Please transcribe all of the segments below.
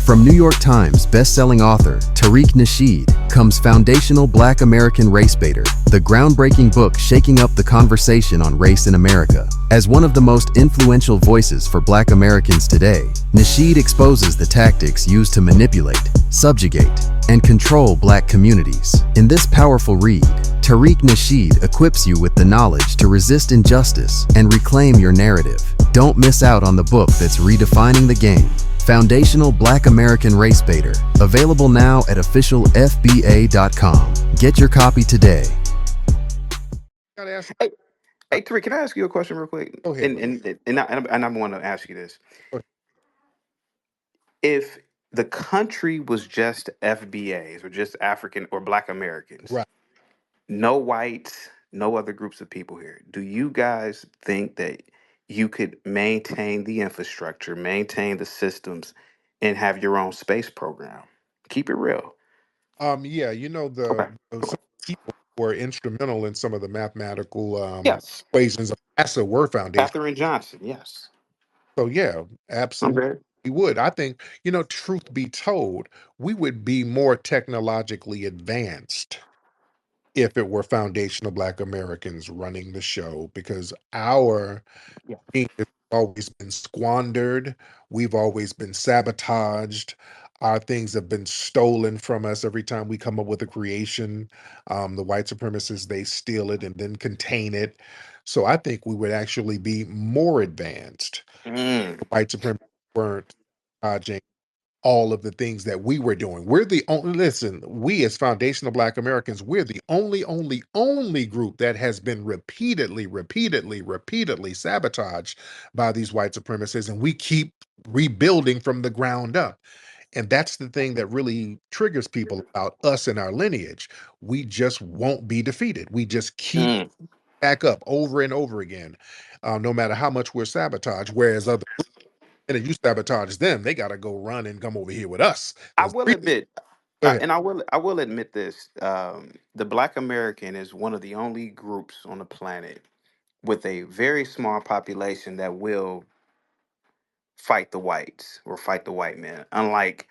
From New York Times best-selling author Tariq comes Foundational Black American Race Baiter, the groundbreaking book shaking up the conversation on race in America. As one of the most influential voices for Black Americans today, Nasheed exposes the tactics used to manipulate, subjugate, and control Black communities. In this powerful read, Tariq Nasheed equips you with the knowledge to resist injustice and reclaim your narrative. Don't miss out on the book that's redefining the game. Foundational Black American Race Baiter, available now at officialfba.com. Get your copy today. Gotta ask. Hey, hey, Tariq, can I ask you a question real quick? Go ahead, And I want to ask you this: bro. if the country was just FBAs or just African or Black Americans, Right. no whites, no other groups of people here, do you guys think that you could maintain the infrastructure, maintain the systems, and have your own space program? Keep it real. Yeah, some people were instrumental in some of the mathematical Yes. equations of NASA were foundation. Catherine Johnson. Yes. So yeah, absolutely Okay. we would. I think, truth be told, we would be more technologically advanced if it were foundational Black Americans running the show because our Yeah. thing has always been squandered. We've always been sabotaged. Our things have been stolen from us every time we come up with a creation. The white supremacists, they steal it and then contain it. So I think we would actually be more advanced. Mm. The white supremacists weren't dodging all of the things that we were doing. We're the only, listen, we as foundational Black Americans, we're the only group that has been repeatedly sabotaged by these white supremacists. And we keep rebuilding from the ground up. And that's the thing that really triggers people about us and our lineage. We just won't be defeated. We just keep Mm. back up over and over again, no matter how much we're sabotaged. Whereas other and if you sabotage them, they gotta go run and come over here with us. I 'Cause will we admit, Go ahead. I will admit this: the Black American is one of the only groups on the planet with a very small population that will fight the whites or fight the white man. Unlike,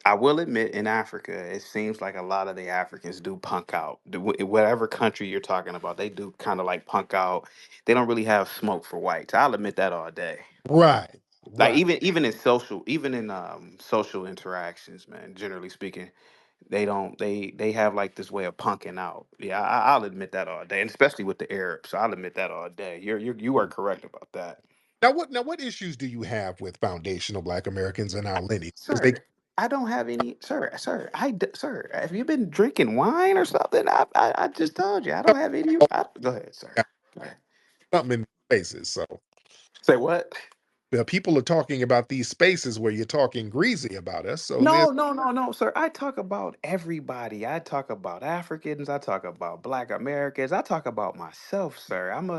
I will admit, in Africa, it seems like a lot of the Africans do punk out. Whatever country you're talking about, they do kind of like punk out. They don't really have smoke for whites. I'll admit that all day. Right, Like right. even in social interactions, man. Generally speaking, they don't they have like this way of punking out. Yeah, I'll admit that all day, and especially with the Arabs. So I'll admit that all day. You are correct about that, Now what issues do you have with foundational Black Americans and our lineage? Because they sir. I don't have any, sir. Sir, have you been drinking wine or something? I just told you I don't have any. Go ahead, sir. got Go ahead. something in spaces. So Say what? people are talking about these spaces where you're talking greasy about us. So there's No, no, no, no, sir. I talk about everybody. I talk about Africans. I talk about Black Americans. I talk about myself, sir. I'm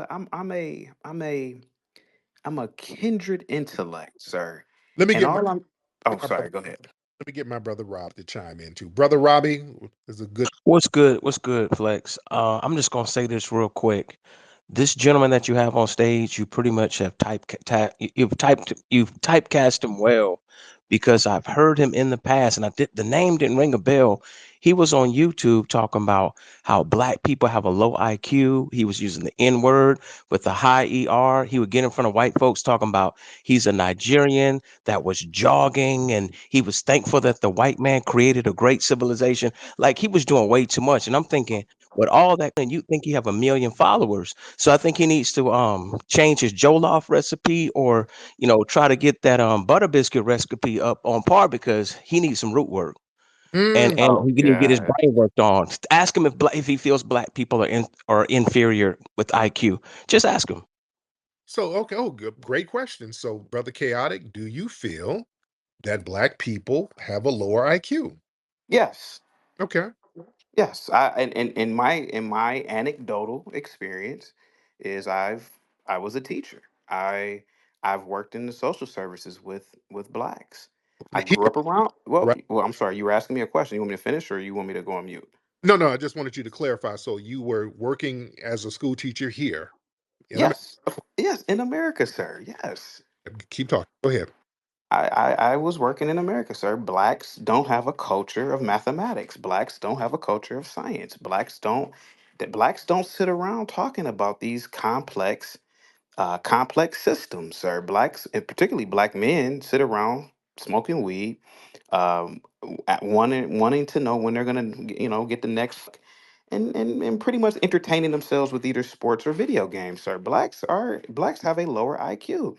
a kindred intellect, sir. let me And get all I'm. Oh, my brother sorry. Go ahead. let me get my brother Rob to chime in too. Brother Robbie is a good What's good? What's good, Flex? I'm just gonna say this real quick. This gentleman that you have on stage, you pretty much have you've typecast him well because I've heard him in the past, and the name didn't ring a bell. He was on YouTube talking about how black people have a low IQ. He was using the N word with the high ER. He would get in front of white folks talking about he's a Nigerian that was jogging, and he was thankful that the white man created a great civilization. Like he was doing way too much. And I'm thinking, with all that, and you think you have a million followers. So I think he needs to change his Jollof recipe, or try to get that butter biscuit recipe up on par, because he needs some root work. And Oh he need to get his God. brain worked on. Ask him if he feels black people are inferior with IQ. Just ask him. so okay, good, great question. So, Brother Chaotic, do you feel that Black people have a lower IQ? Yes. Okay. Yes. In my anecdotal experience, is I was a teacher. I've worked in the social services with blacks. I Here, grew up around. Well, right? I'm sorry. You were asking me a question. You want me to finish, or you want me to go on mute? No, no, I just wanted you to clarify. So you were working as a school teacher here in America. Yes. Yes. In America, sir. Yes. Keep talking. Go ahead. I was working in America, sir. Blacks don't have a culture of mathematics. Blacks don't have a culture of science. Blacks don't sit around talking about these complex systems, sir. Blacks, and particularly black men, sit around smoking weed, wanting to know when they're gonna, get the next, and pretty much entertaining themselves with either sports or video games, sir. Blacks have a lower IQ.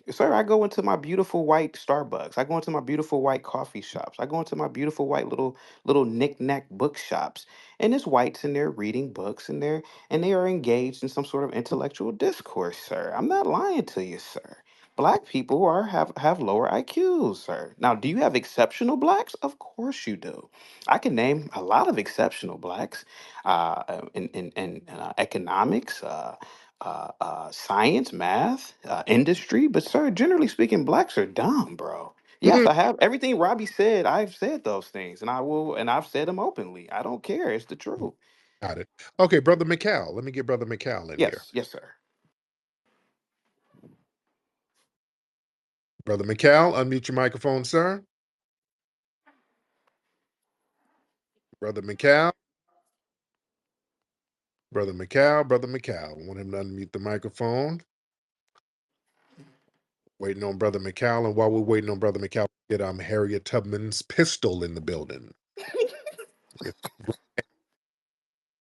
Sir, I go into my beautiful white Starbucks. I go into my beautiful white coffee shops. I go into my beautiful white little knick-knack bookshops. And it's whites and they're reading books and they are engaged in some sort of intellectual discourse, sir. I'm not lying to you, sir. Black people have lower IQs, sir. Now, do you have exceptional blacks? Of course you do. I can name a lot of exceptional blacks in economics, science, math, industry. But, sir, generally speaking, blacks are dumb, bro. Yes, I have everything Robbie said. I've said those things, and I've said them openly. I don't care. It's the truth. Got it. Okay, Brother McCall. Let me get Brother McCall in here. Yes, sir. Brother McCall, unmute your microphone, sir. Brother McCall. Brother McCall. Brother McCall. I want him to unmute the microphone. Waiting on Brother McCall. And while we're waiting on Brother McCall, get Harriet Tubman's pistol in the building. Yes.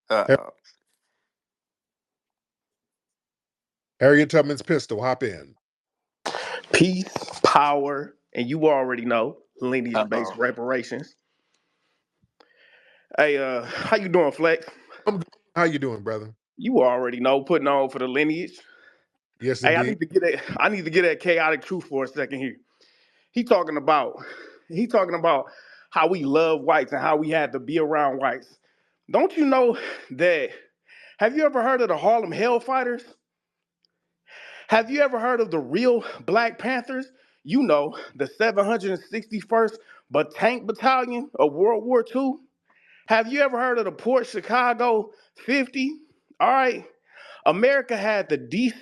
Uh, Harriet Tubman's pistol, hop in. Peace, power, and you already know lineage-based oh. reparations. Hey, how you doing, Flex? I'm good. How you doing, brother? You already know, putting on for the lineage. Yes, Hey, indeed. I need to get that chaotic truth for a second here. He talking about how we love whites and how we had to be around whites. Don't you know that? Have you ever heard of the Harlem Hellfighters? Have you ever heard of the real Black Panthers? You know, the 761st Tank Battalion of World War II. Have you ever heard of the Port Chicago 50? All right. America had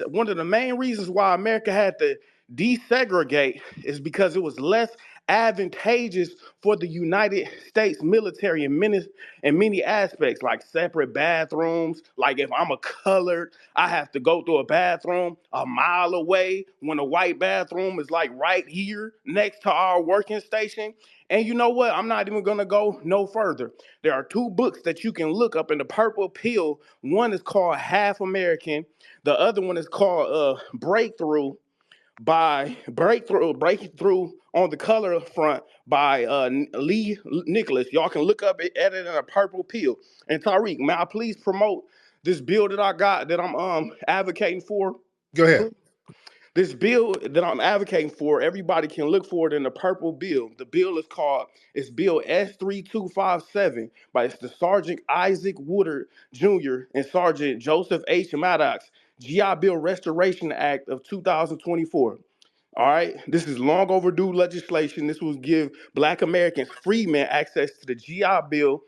one of the main reasons why America had to desegregate is because it was less advantageous for the United States military in many aspects, like separate bathrooms. Like if I'm a colored, I have to go through a bathroom a mile away when a white bathroom is like right here next to our working station. And you know what? I'm not even gonna go no further. There are two books that you can look up in the purple pill. One is called Half American. The other one is called Breakthrough on the color front by Lee Nicholas. Y'all can look up it, edit in a purple pill. And Tariq, may I please promote this bill that I got that I'm advocating for? Go ahead. This bill that I'm advocating for, everybody can look for it in the purple bill. The bill it's Bill S3257, but it's the Sergeant Isaac Woodard Jr. and Sergeant Joseph H. Maddox GI Bill Restoration Act of 2024. All right, this is long overdue legislation. This will give Black Americans, freemen, access to the GI Bill,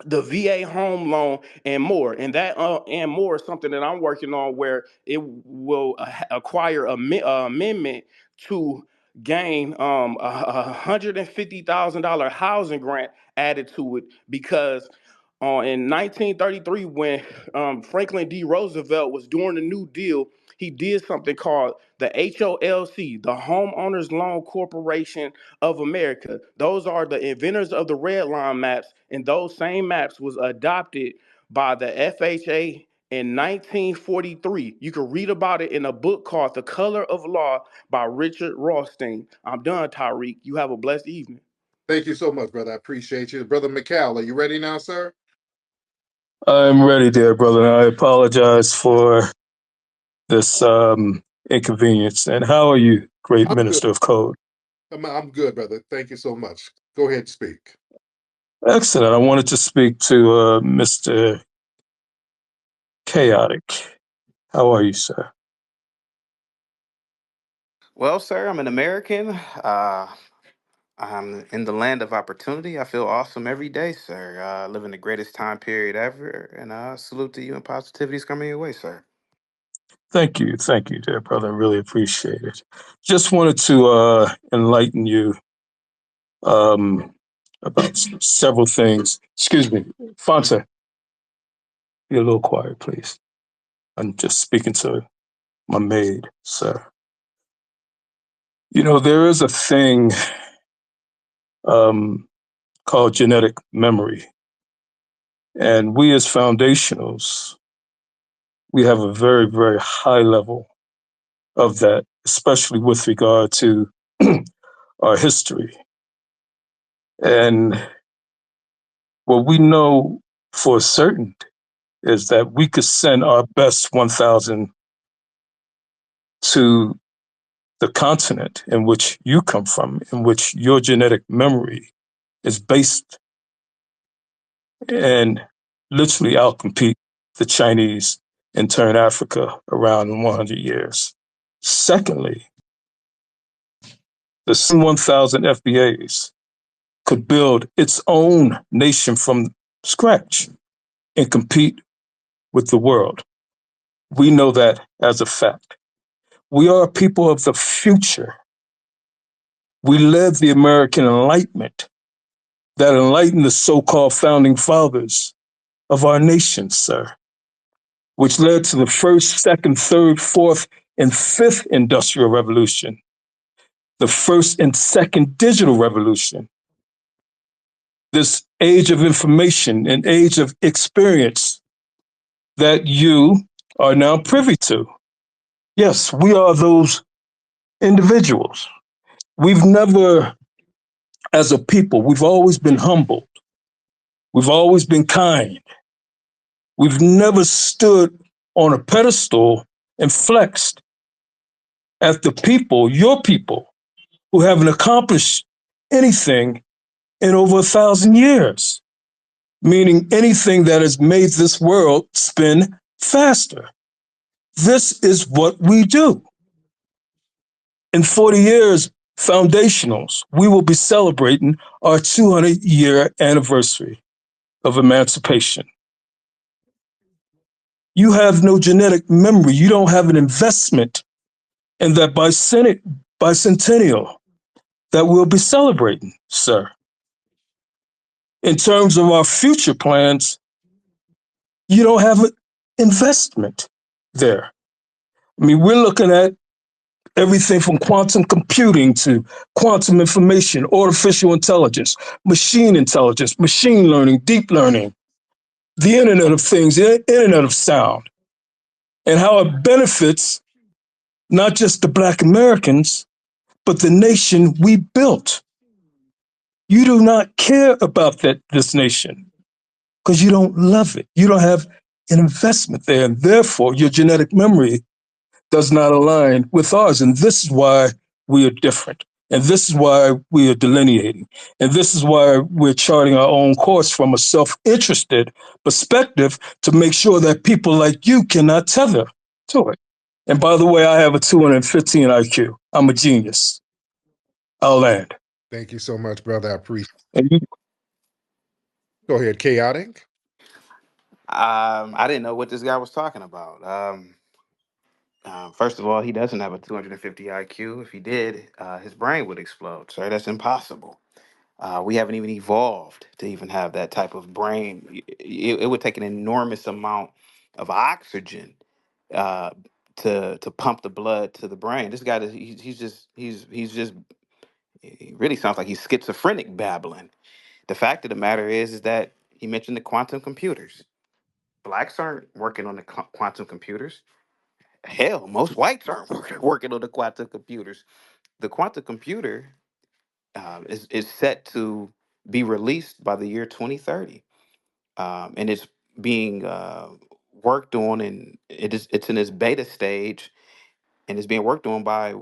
the VA home loan, and more. And that and more is something that I'm working on, where it will acquire amendment to gain $150,000 housing grant added to it, because in 1933, when Franklin D. Roosevelt was doing the New Deal, he did something called the HOLC, the Homeowners Loan Corporation of America. Those are the inventors of the red line maps, and those same maps was adopted by the FHA in 1943. You can read about it in a book called The Color of Law by Richard Rothstein. I'm done, Tariq. You have a blessed evening. Thank you so much, brother. I appreciate you. Brother McCall, are you ready now, sir? I'm ready there, brother. I apologize for this inconvenience. And how are you, great I'm good. minister of code? I'm good, brother. Thank you so much. Go ahead and speak. Excellent. I wanted to speak to Mr. Chaotic. How are you, sir? Well, sir, I'm an American. I'm in the land of opportunity. I feel awesome every day, sir. Living the greatest time period ever. And salute to you and positivity's coming your way, sir. Thank you, dear brother. I really appreciate it. Just wanted to enlighten you um, about several things. Excuse me, Fonte, be a little quiet, please. I'm just speaking to my maid, sir. You know, there is a thing um, called genetic memory, and we as foundationals, we have a very, very high level of that, especially with regard to our history. And what we know for certain is that we could send our best 1,000 to the continent in which you come from, in which your genetic memory is based, and literally outcompete the Chinese and turn Africa around in 100 years. Secondly, the 1,000 FBAs could build its own nation from scratch and compete with the world. We know that as a fact. We are a people of the future. We led the American Enlightenment that enlightened the so-called founding fathers of our nation, sir, which led to the first, second, third, fourth, and fifth industrial revolution, the first and second digital revolution, this age of information and age of experience that you are now privy to. Yes, we are those individuals. We've never, as a people, we've always been humbled. We've always been kind. We've never stood on a pedestal and flexed at the people, your people, who haven't accomplished anything in over 1,000 years, meaning anything that has made this world spin faster. This is what we do. In 40 years, foundationals, we will be celebrating our 200-year anniversary of emancipation. You have no genetic memory. You don't have an investment in that bicentennial that we'll be celebrating, sir. In terms of our future plans, you don't have an investment there. I mean, we're looking at everything from quantum computing to quantum information, artificial intelligence, machine learning, deep learning, the Internet of Things, the Internet of Sound, and how it benefits not just the Black Americans, but the nation we built. You do not care about this nation because you don't love it. You don't have an investment there, and therefore your genetic memory does not align with ours. And this is why we are different. And this is why we are delineating. And this is why we're charting our own course from a self-interested perspective to make sure that people like you cannot tether to it. And by the way, I have a 215 IQ. I'm a genius. I'll land. Thank you so much, brother. I appreciate And you, it. Go ahead, chaotic. I didn't know what this guy was talking about. First of all, he doesn't have a 250 IQ. If he did, his brain would explode. So that's impossible. We haven't even evolved to even have that type of brain. It would take an enormous amount of oxygen uh, to pump the blood to the brain. This guy, he's just he really sounds like he's schizophrenic babbling. The fact of the matter is that he mentioned the quantum computers. Blacks aren't working on the quantum computers. Hell, most whites aren't working on the quantum computers. The quantum computer is set to be released by the year 2030, and it's being worked on, and it's in its beta stage, and it's being worked on by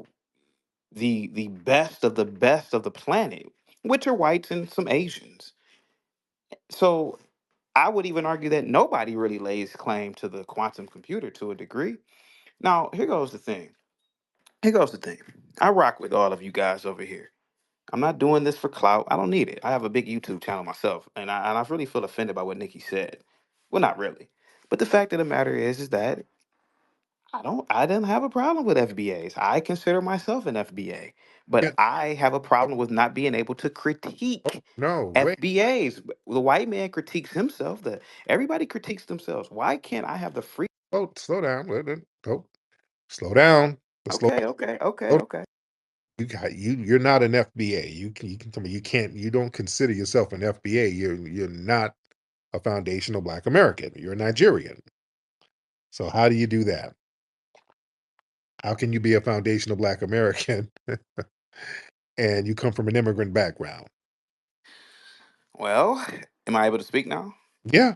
the best of the planet, which are whites and some Asians. So I would even argue that nobody really lays claim to the quantum computer to a degree. Now, here goes the thing. Here goes the thing. I rock with all of you guys over here. I'm not doing this for clout. I don't need it. I have a big YouTube channel myself, and I really feel offended by what Nikki said. Well, not really, but the fact of the matter is that I didn't have a problem with FBAs. I consider myself an FBA, Yeah, but I have a problem with not being able to oh, critique no, wait. FBAs. The white man critiques himself. Everybody critiques themselves. Why can't I have the free? Oh, slow down. Oh, slow down. Slow, Okay, okay, okay, slow down. okay. You're not an FBA. You can tell me you don't consider yourself an FBA. You're not a foundational Black American. You're a Nigerian. So how do you do that? How can you be a foundational Black American and you come from an immigrant background? Well, am I able to speak now? Yeah.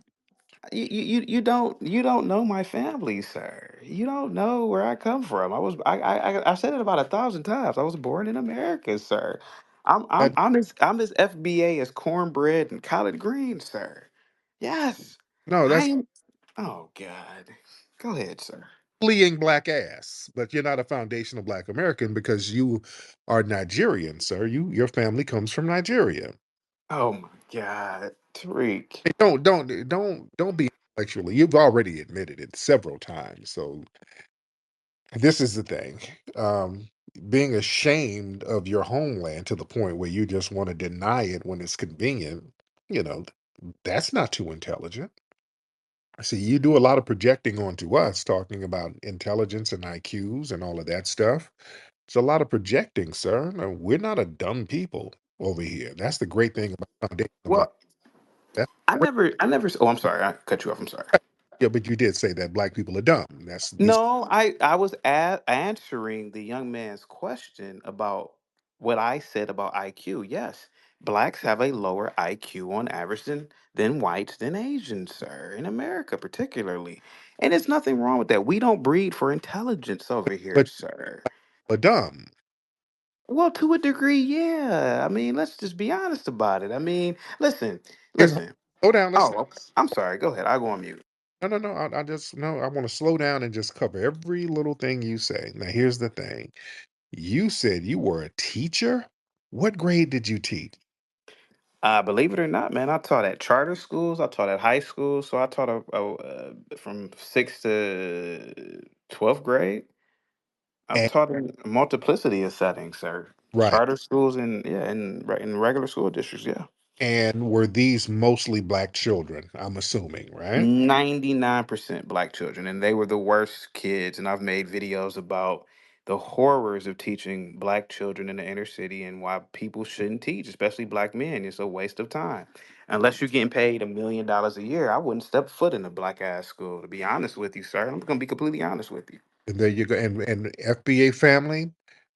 You don't know my family, sir. You don't know where I come from. I said it about 1,000 times. I was born in America, sir. That, I'm as FBA as cornbread and collard greens, sir. Yes, no, I that's am. Oh God, go ahead, sir. fleeing black ass, but you're not a foundational Black American because you are Nigerian, sir. Your family comes from Nigeria. Oh my God, Tariq. Hey, don't be intellectually. You've already admitted it several times. So this is the thing. Being ashamed of your homeland to the point where you just want to deny it when it's convenient, you know, that's not too intelligent. See, you do a lot of projecting onto us, talking about intelligence and IQs and all of that stuff. It's a lot of projecting, sir. No, we're not a dumb people over here. That's the great thing about foundational Black. Well, That's I never. Oh, I'm sorry. I cut you off. I'm sorry. yeah, but you did say that Black people are dumb. That's these. No, I was answering the young man's question about what I said about IQ. Yes, blacks have a lower IQ on average than whites than Asians, sir, in America particularly. And there's nothing wrong with that. We don't breed for intelligence over here, But sir. are dumb. Well, to a degree, yeah. I mean, let's just be honest about it. I mean, Here's listen. slow down. Let's Oh, okay. I'm sorry. Go ahead. I'll go on mute. no. I just no. I want to slow down and just cover every little thing you say. Now, here's the thing. You said you were a teacher. What grade did you teach? Believe it or not, man, I taught at charter schools. I taught at high school. So I taught from sixth to 12th grade. I've And, taught in a multiplicity of settings, sir. right. Charter schools and yeah, in regular school districts. Yeah, And were these mostly Black children? I'm assuming, right? 99% black children, and they were the worst kids. And I've made videos about the horrors of teaching black children in the inner city and why people shouldn't teach, especially black men. It's a waste of time. Unless you're getting paid $1 million a year, I wouldn't step foot in a black ass school. To be honest with you, sir, I'm gonna be completely honest with you. And there you go. And FBA family,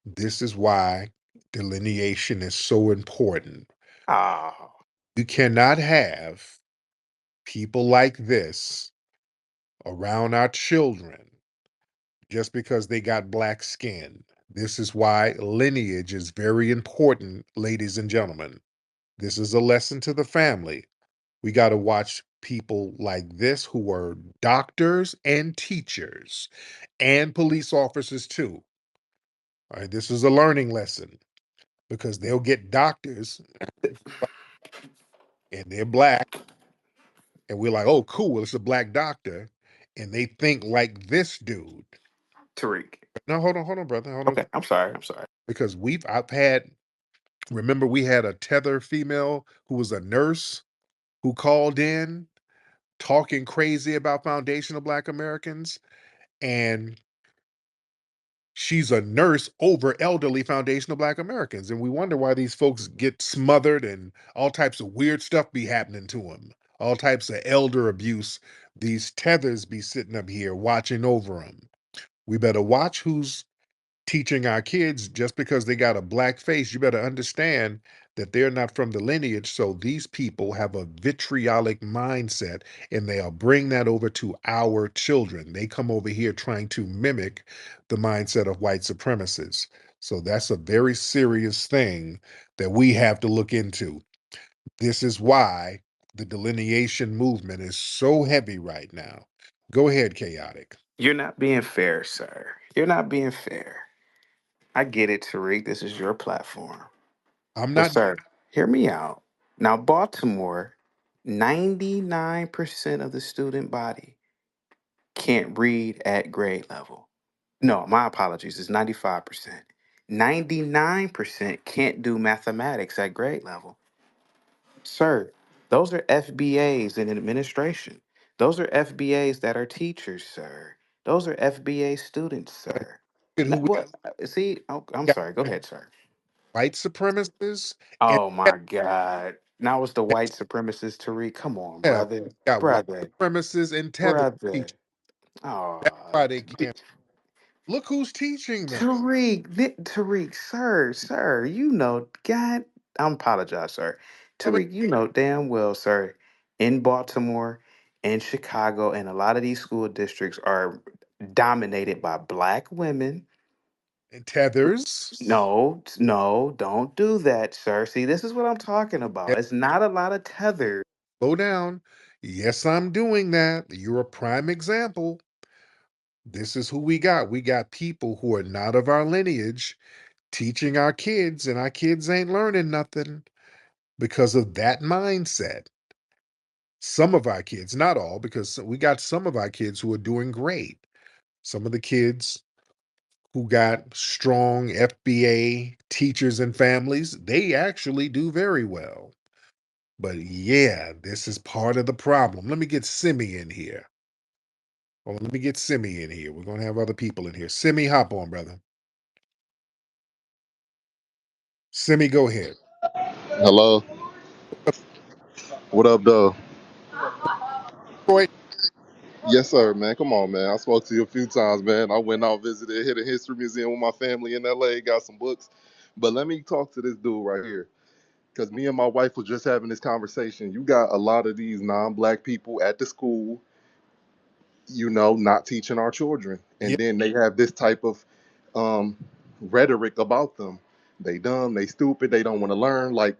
this is why delineation is so important. Ah, You cannot have people like this around our children just because they got black skin. This is why lineage is very important, ladies and gentlemen. This is a lesson to the family. We got to watch people like this who are doctors and teachers and police officers too. All right, this is a learning lesson because they'll get doctors and they're black, and we're like, oh, cool, it's a black doctor, and they think like this dude. Tariq. No, hold on, brother, hold on, Okay, I'm sorry. I'm sorry. because I've had. Remember, we had a Tether female who was a nurse who called in talking crazy about foundational Black Americans, and she's a nurse over elderly foundational Black Americans, and we wonder why these folks get smothered and all types of weird stuff be happening to them, all types of elder abuse. These tethers be sitting up here watching over them. We better watch who's teaching our kids. Just because they got a black face, you better understand that they're not from the lineage. So these people have a vitriolic mindset and they'll bring that over to our children. They come over here trying to mimic the mindset of white supremacists. So that's a very serious thing that we have to look into. This is why the delineation movement is so heavy right now. Go ahead, Chaotic. You're not being fair, sir. You're not being fair. I get it, Tariq. This is your platform. I'm But, not. sir, hear me out. Now, Baltimore, 99% of the student body can't read at grade level. No, my apologies. It's 95%. 99% can't do mathematics at grade level. Sir, those are FBAs in administration. Those are FBAs that are teachers, sir. Those are FBA students, But sir. look at who we What? See, I'm got. sorry. Go ahead, sir. White supremacists and Oh my God. Now it's the white supremacist, Tariq. Come on, yeah, brother. got white Brother. supremacists and Tether Brother. teaching. That's Oh, why they can't. Look who's teaching them. Tariq, sir, you know, God, I apologize, sir. I mean, Tariq, you know damn well, sir, in Baltimore, in Chicago, and a lot of these school districts are dominated by black women. and Tethers. No, no, don't do that, sir. See, this is what I'm talking Yeah, about. It's not a lot of tether. slow down. Yes, I'm doing that. You're a prime example. This is who we got. We got people who are not of our lineage teaching our kids, and our kids ain't learning nothing because of that mindset. Some of our kids, not all, because we got some of our kids who are doing great. Some of the kids who got strong FBA teachers and families, they actually do very well. But yeah, this is part of the problem. Let me get Simi in here. Oh, let me get Simi in here. We're going to have other people in here. Simi, hop on, brother. Simi, go ahead. Hello. What up, though? Detroit. Yes, sir, man. Come on, man. I spoke to you a few times, man. I went out, visited Hidden History Museum with my family in LA, got some books. But let me talk to this dude right here. Because me and my wife was just having this conversation. You got a lot of these non-black people at the school, not teaching our children. Yeah, And then they have this type of um, rhetoric about them. They dumb, they stupid, they don't want to learn. Like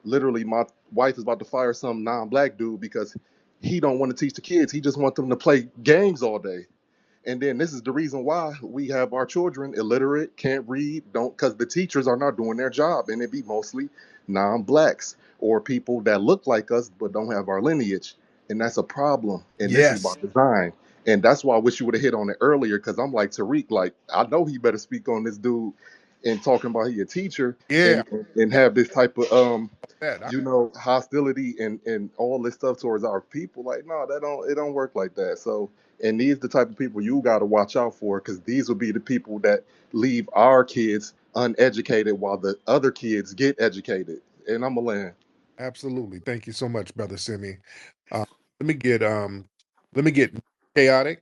literally, my wife is about to fire some non-black dude because he don't want to teach the kids. He just want them to play games all day. And then this is the reason why we have our children illiterate, can't read, don't, because the teachers are not doing their job, and it be mostly non-blacks or people that look like us but don't have our lineage, and that's a problem. And this is by yes. design. And that's why I wish you would have hit on it earlier, because I'm like Tariq, like I know he better speak on this dude and talking about he a teacher Yeah, and yeah, have this type of that. I, hostility and all this stuff towards our people. Like, no, that don't it don't work like that. So, and these the type of people you got to watch out for, because these will be the people that leave our kids uneducated while the other kids get educated. And I'm a land. absolutely. Thank you so much, brother Simi. Uh, let me get let me get chaotic.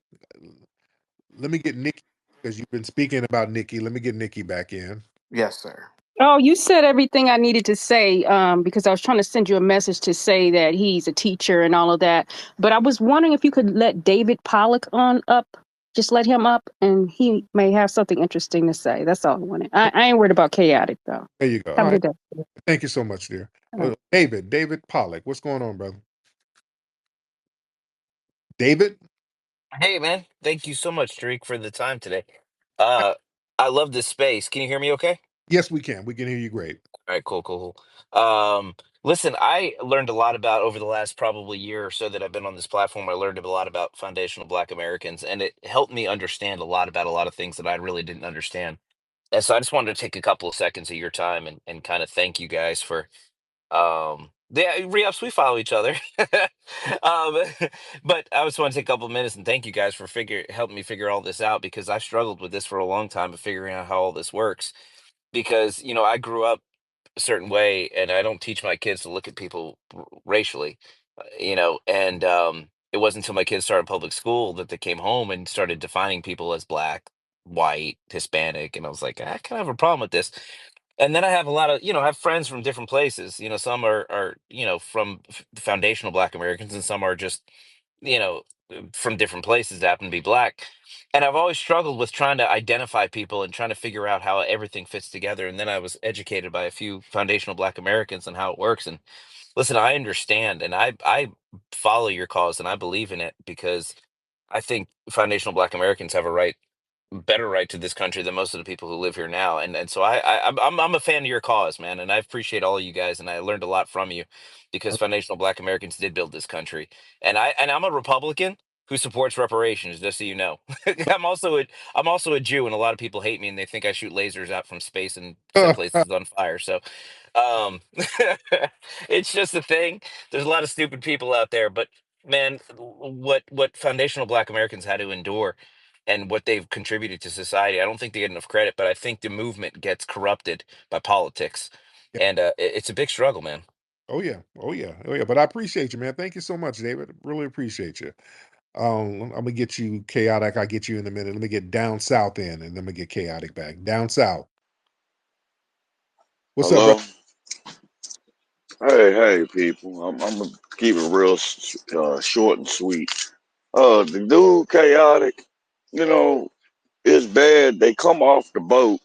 Let me get Nikki because you've been speaking about Nikki. Let me get Nikki back in. Yes, sir. Oh, you said everything I needed to say because I was trying to send you a message to say that he's a teacher and all of that. But I was wondering if you could let David Pollock on up. Just let him up and he may have something interesting to say. That's all I wanted. I ain't worried about chaotic, though. There you go. All Have a right. good day. Thank you so much, dear. All right. David Pollock. What's going on, brother? David? Hey man, thank you so much, Tariq, for the time today. Uh, I love this space. Can you hear me okay? Yes, we can. We can hear you great. All right, cool. Listen, I learned a lot about over the last probably year or so that I've been on this platform. I learned a lot about foundational Black Americans, and it helped me understand a lot about a lot of things that I really didn't understand. And so I just wanted to take a couple of seconds of your time and kind of thank you guys for yeah, re-ups, we follow each other. um but I just want to take a couple of minutes and thank you guys for helping me figure all this out, because I struggled with this for a long time of figuring out how all this works, because I grew up a certain way, and I don't teach my kids to look at people racially, and it wasn't until my kids started public school that they came home and started defining people as black, white, Hispanic, and I was like, I kind of have a problem with this. And then I have a lot of, I have friends from different places. Some are from foundational Black Americans, and some are just, you know, from different places that happen to be Black. And I've always struggled with trying to identify people and trying to figure out how everything fits together. And then I was educated by a few foundational Black Americans on how it works. And listen, I understand, and I follow your cause, and I believe in it, because I think foundational Black Americans have a better right to this country than most of the people who live here now. And so I'm a fan of your cause, man, and I appreciate all of you guys, and I learned a lot from you, because foundational Black Americans did build this country. And I'm a Republican, who supports reparations, just so you know. I'm also a Jew, and a lot of people hate me and they think I shoot lasers out from space and set places on fire. So um it's just a thing. There's a lot of stupid people out there, but man, what foundational Black Americans had to endure and what they've contributed to society, I don't think they get enough credit, but I think the movement gets corrupted by politics. Yeah. And it's a big struggle, man. Oh yeah. Oh yeah. Oh yeah. But I appreciate you, man. Thank you so much, David. Really appreciate you. I'm gonna get you chaotic. I'll get you in a minute. Let me get down south in, and then I'm gonna get chaotic back. Down south. What's up, bro? Hello. Hey, people. I'm gonna keep it real short and sweet. The dude, chaotic. You know, it's bad. They come off the boat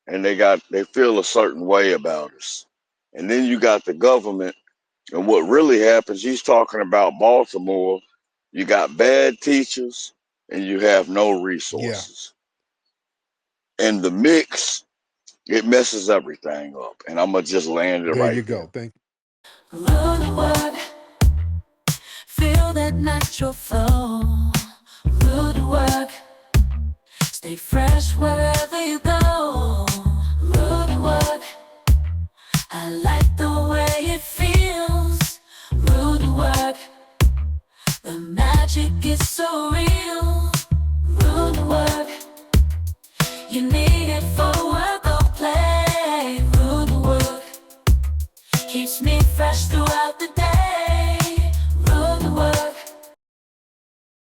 and they feel a certain way about us, and then you got the government. And what really happens? He's talking about Baltimore. You got bad teachers and you have no Yeah. resources, and the mix it messes everything up. And I'm gonna just land it There right you there. go. Thank Root work, feel that natural flow. Root work, stay fresh wherever you go. Root work, I like the way it feels. Root work, the magic is so real. Root work, you need it for work or play. Root work keeps me fresh through